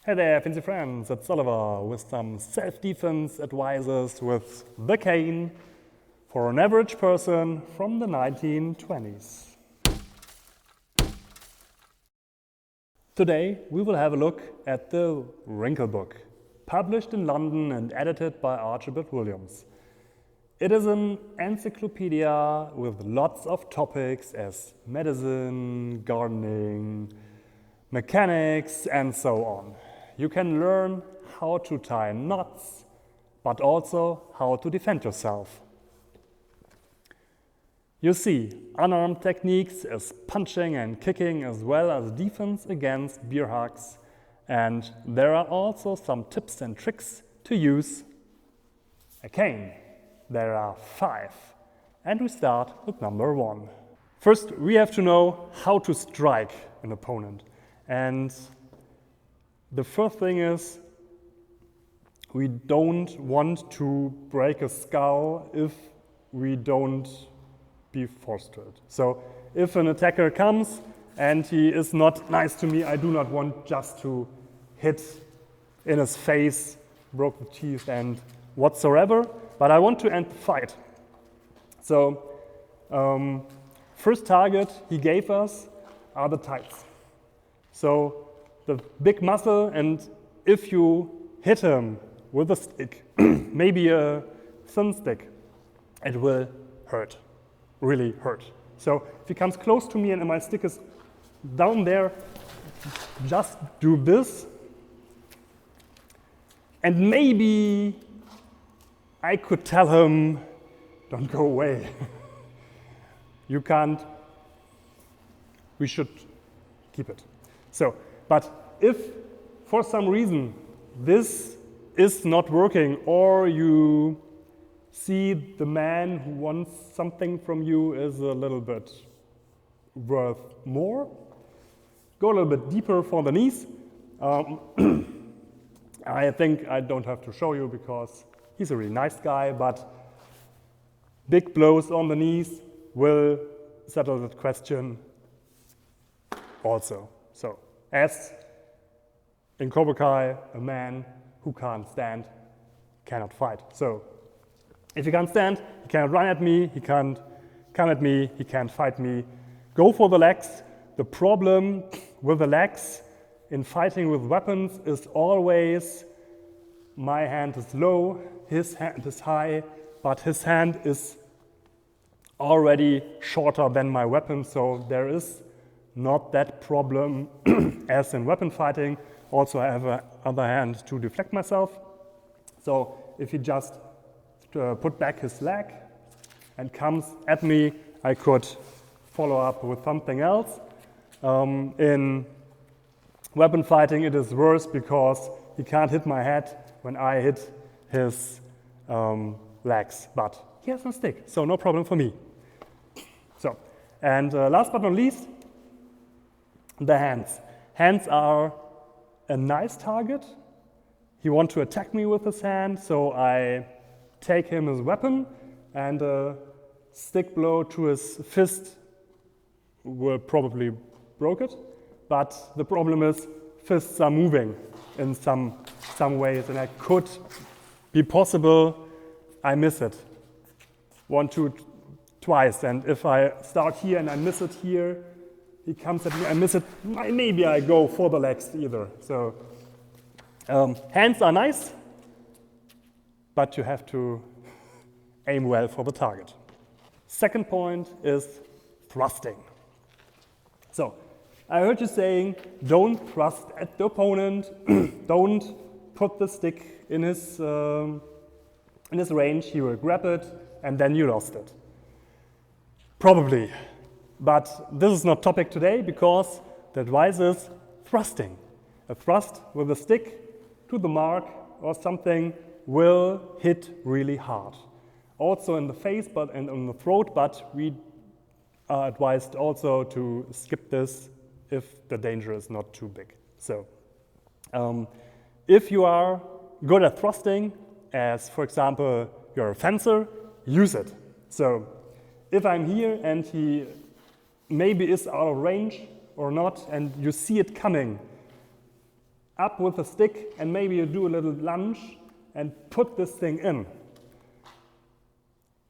Hey there, fancy friends, it's Oliver with some self-defense advices with the cane for an average person from the 1920s. Today we will have a look at the Wrinkle Book, published in London and edited by Archibald Williams. It is an encyclopedia with lots of topics as medicine, gardening, mechanics and so on. You can learn how to tie knots, but also how to defend yourself. You see unarmed techniques as punching and kicking as well as defense against bear hugs, and there are also some tips and tricks to use a cane. There are 5, and we start with number 1. First, we have to know how to strike an opponent. And the first thing is, we don't want to break a skull if we don't be forced to it. So if an attacker comes and he is not nice to me, I do not want just to hit in his face, broke the teeth and whatsoever, but I want to end the fight. So first target he gave us are the tights. So the big muscle, and if you hit him with a stick, maybe a thin stick, it will hurt, really hurt. So if he comes close to me and my stick is down there, just do this, and maybe I could tell him, don't go away. You can't, we should keep it. So, but if for some reason this is not working, or you see the man who wants something from you is a little bit worth more, go a little bit deeper for the knees. I think I don't have to show you because he's a really nice guy, but big blows on the knees will settle that question also. So, as in Cobra Kai, a man who can't stand cannot fight. So, if he can't stand, he cannot run at me, he can't come at me, he can't fight me. Go for the legs. The problem with the legs in fighting with weapons is always my hand is low, his hand is high, but his hand is already shorter than my weapon, so there is not that problem as in weapon fighting. Also I have a other hand to deflect myself. So if he just put back his leg and comes at me, I could follow up with something else. In weapon fighting it is worse because he can't hit my head when I hit his legs, but he has no stick, so no problem for me. So, and last but not least, the hands. Hands are a nice target. He wants to attack me with his hand, so I take him as weapon, and a stick blow to his fist will probably broke it. But the problem is fists are moving in some ways, and it could be possible I miss it 1, 2, twice. And if I start here and I miss it here, he comes at me, I miss it, maybe I go for the legs either. So hands are nice, but you have to aim well for the target. Second point is thrusting. So I heard you saying, don't thrust at the opponent, don't put the stick in his range, he will grab it, and then you lost it. Probably. But this is not topic today because the advice is thrusting. A thrust with a stick to the mark or something will hit really hard. Also in the face and on the throat, but we are advised also to skip this if the danger is not too big. So if you are good at thrusting, as for example you're a fencer, use it. So if I'm here and he maybe is out of range or not, and you see it coming, up with a stick and maybe you do a little lunge and put this thing in,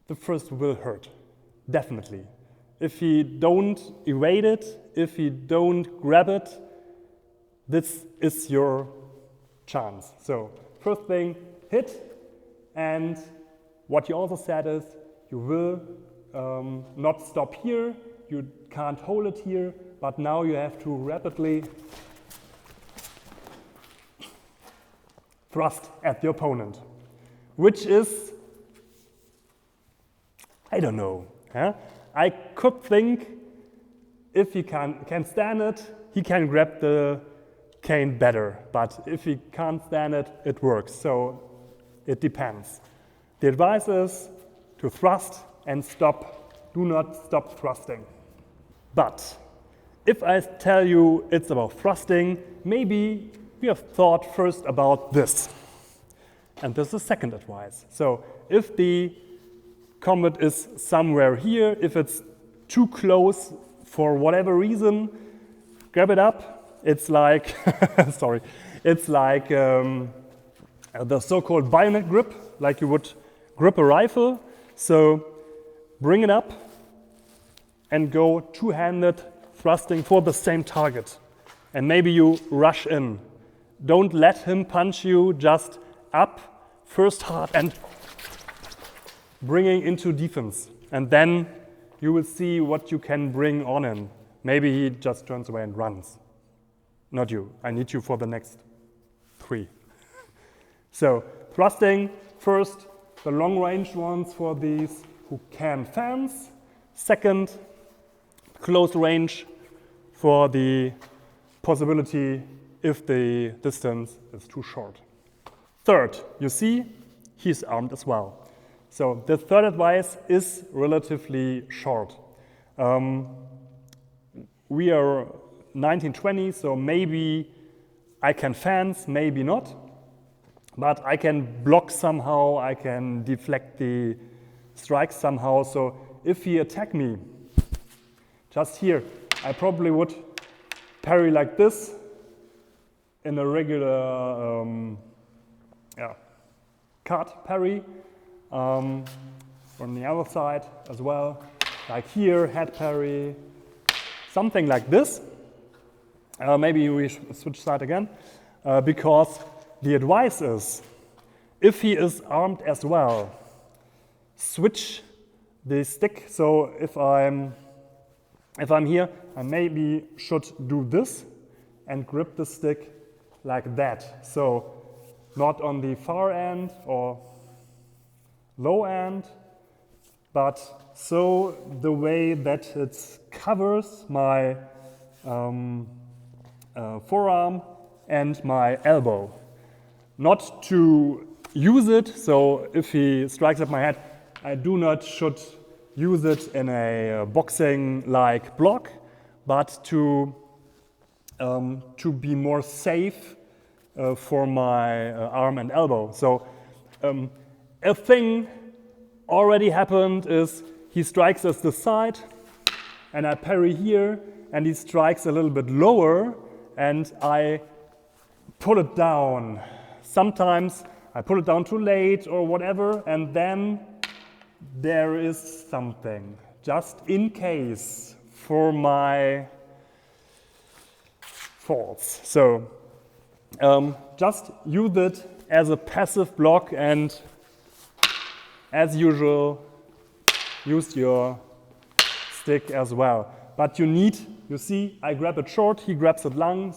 the first will hurt, definitely. If you don't evade it, if you don't grab it, this is your chance. So first thing, hit, and what you also said is you will not stop here, you can't hold it here, but now you have to rapidly thrust at the opponent, which is, I don't know. Huh? I could think if he can stand it, he can grab the cane better, but if he can't stand it, it works. So it depends. The advice is to thrust and stop. Do not stop thrusting. But if I tell you it's about thrusting, maybe you have thought first about this. And this is the second advice. So if the combat is somewhere here, if it's too close for whatever reason, grab it up. It's like, sorry, it's like the so-called bayonet grip, like you would grip a rifle. So bring it up and go two-handed thrusting for the same target. And maybe you rush in. Don't let him punch you, just up, first hard and bringing into defense. And then you will see what you can bring on him. Maybe he just turns away and runs. Not you. I need you for the next 3. So thrusting, first, the long-range ones for these who can fence. Second, close range for the possibility if the distance is too short. Third, you see, he's armed as well. So the third advice is relatively short. We are 1920, so maybe I can fence, maybe not. But I can block somehow, I can deflect the strikes somehow. So if he attack me, just here, I probably would parry like this in a regular cut parry. From the other side as well, like here, head parry, something like this. Maybe we switch side again, because the advice is, if he is armed as well, switch the stick. So if I'm here, I maybe should do this and grip the stick like that. So not on the far end or low end, but so the way that it covers my forearm and my elbow. Not to use it, so if he strikes at my head, I do not should use it in a boxing-like block, but to be more safe for my arm and elbow. So a thing already happened is he strikes us the side, and I parry here, and he strikes a little bit lower, and I pull it down. Sometimes I pull it down too late or whatever, and then there is something, just in case, for my faults. So just use it as a passive block, and as usual, use your stick as well. But you see, I grab it short, he grabs it long,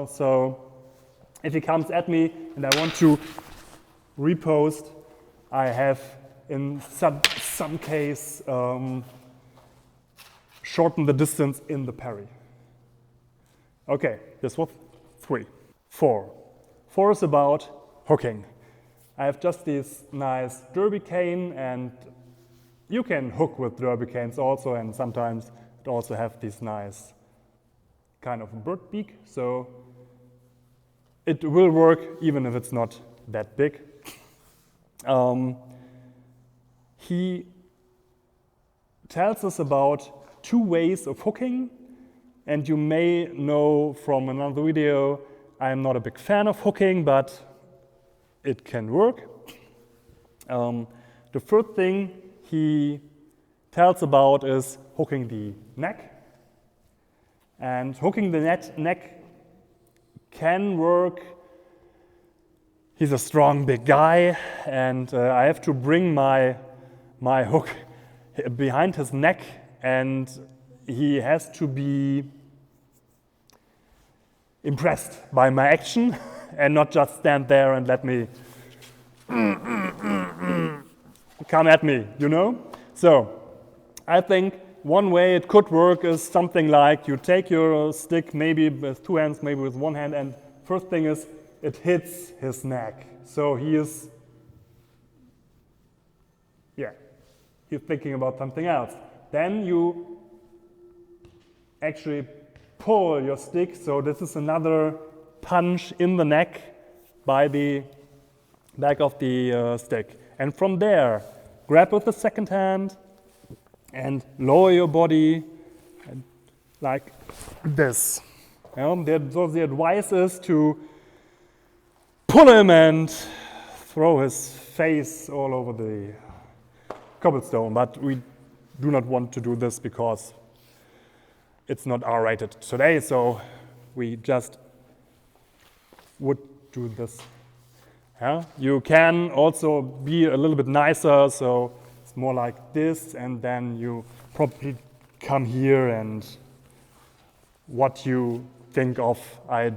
so if he comes at me and I want to repost, I have in some case shortened the distance in the parry. Okay, this was 3. 4. 4 is about hooking. I have just this nice derby cane, and you can hook with derby canes also, and sometimes it also have this nice kind of bird beak, so it will work even if it's not that big. He tells us about 2 ways of hooking, and you may know from another video I am not a big fan of hooking, but it can work. The first thing he tells about is hooking the neck. And hooking the neck can work. He's a strong, big guy, and I have to bring my hook behind his neck, and he has to be impressed by my action and not just stand there and let me come at me, you know? So I think one way it could work is something like you take your stick maybe with two hands, maybe with one hand, and first thing is it hits his neck. So he's thinking about something else. Then you actually pull your stick, so this is another punch in the neck by the back of the stick. And from there, grab with the second hand and lower your body like this. So the advice is to pull him and throw his face all over the cobblestone, but we do not want to do this because it's not R-rated today, so we just would do this. Yeah? You can also be a little bit nicer, so it's more like this, and then you probably come here and what you think of, I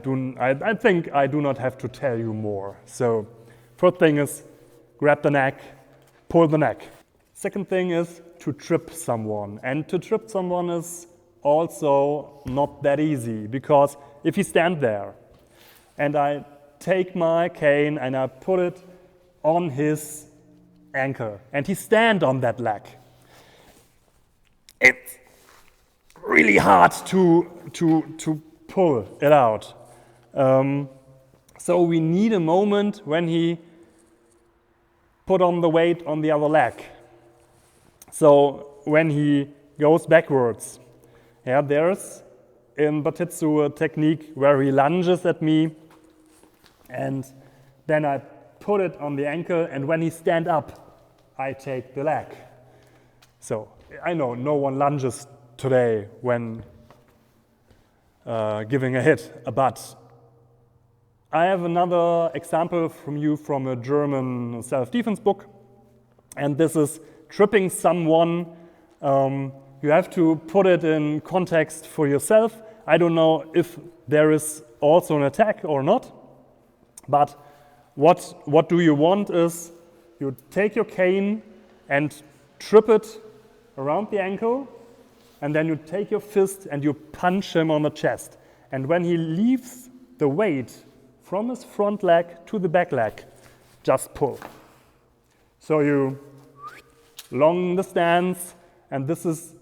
think I do not have to tell you more. So first thing is grab the neck, pull the neck. Second thing is to trip someone, and to trip someone is also not that easy, because if you stand there and I take my cane and I put it on his ankle and he stand on that leg, it's really hard to pull it out. So we need a moment when he put on the weight on the other leg. So when he goes backwards, there's in Bartitsu a technique where he lunges at me, and then I put it on the ankle, and when he stand up, I take the leg. So I know no one lunges today when giving a hit, but I have another example from a German self-defense book, and this is tripping someone. You have to put it in context for yourself. I don't know if there is also an attack or not, but what do you want is you take your cane and trip it around the ankle, and then you take your fist and you punch him on the chest. And when he leaves the weight from his front leg to the back leg, just pull. So you long the stance, and this is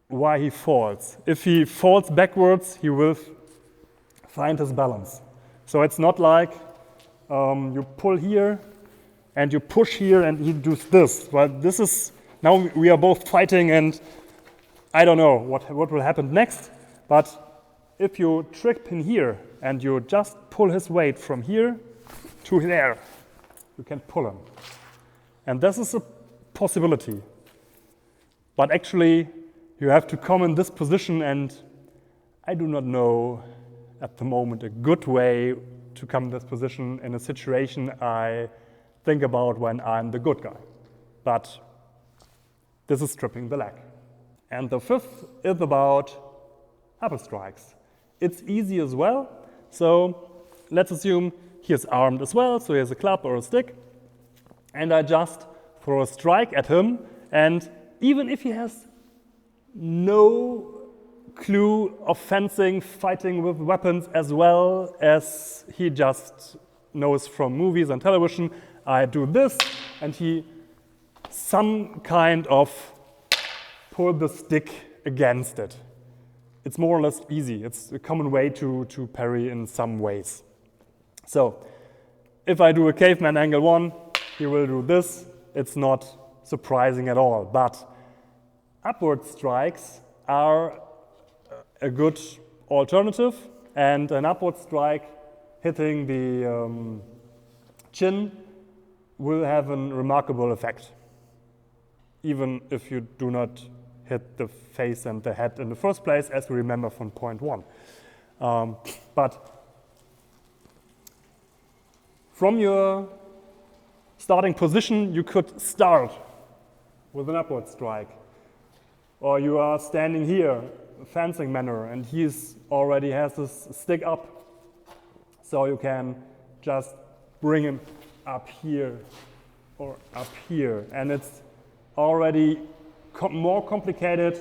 why he falls. If he falls backwards, he will find his balance. So it's not like you pull here and you push here and he does this. But this is, now we are both fighting, and I don't know what will happen next. But if you trip him here and you just pull his weight from here to there, you can pull him. And this is a possibility. But actually, you have to come in this position, and I do not know at the moment a good way to come in this position in a situation I think about when I'm the good guy. But this is stripping the leg. And the fifth is about apple strikes. It's easy as well. So let's assume he is armed as well, so he has a club or a stick, and I just throw a strike at him, and even if he has no clue of fencing, fighting with weapons, as well as he just knows from movies and television, I do this, and he some kind of pull the stick against it. It's more or less easy. It's a common way to parry in some ways. So if I do a caveman angle 1, he will do this. It's not surprising at all, but upward strikes are a good alternative, and an upward strike hitting the chin will have a remarkable effect, even if you do not hit the face and the head in the first place, as we remember from point 1. But from your starting position, you could start with an upward strike. Or you are standing here, fencing manner, and he already has this stick up. So you can just bring him up here or up here. And it's already more complicated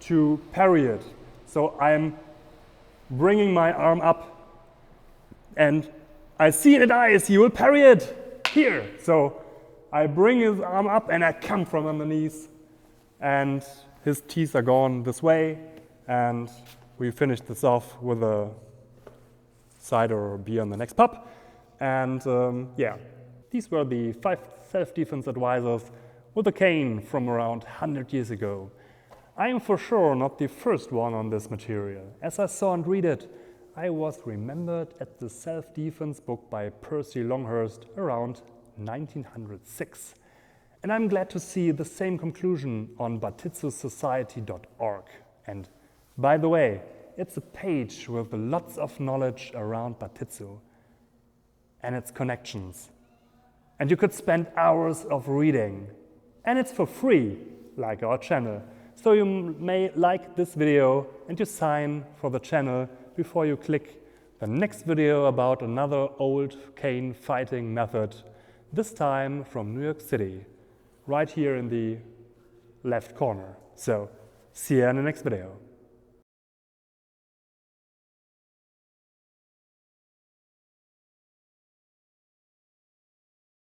to parry it. So I'm bringing my arm up and I see in his eyes he will parry it here. So I bring his arm up and I come from underneath and his teeth are gone this way, and we finish this off with a cider or beer in the next pub. And yeah, these were the 5 self-defense advisors with a cane from around 100 years ago. I am for sure not the first one on this material. As I saw and read it, I was remembered at the self-defense book by Percy Longhurst around 1906. And I'm glad to see the same conclusion on bartitsusociety.org. And by the way, it's a page with lots of knowledge around Bartitsu and its connections. And you could spend hours of reading. And it's for free, like our channel. So you may like this video and you sign for the channel before you click the next video about another old cane fighting method, this time from New York City, right here in the left corner. So see you in the next video.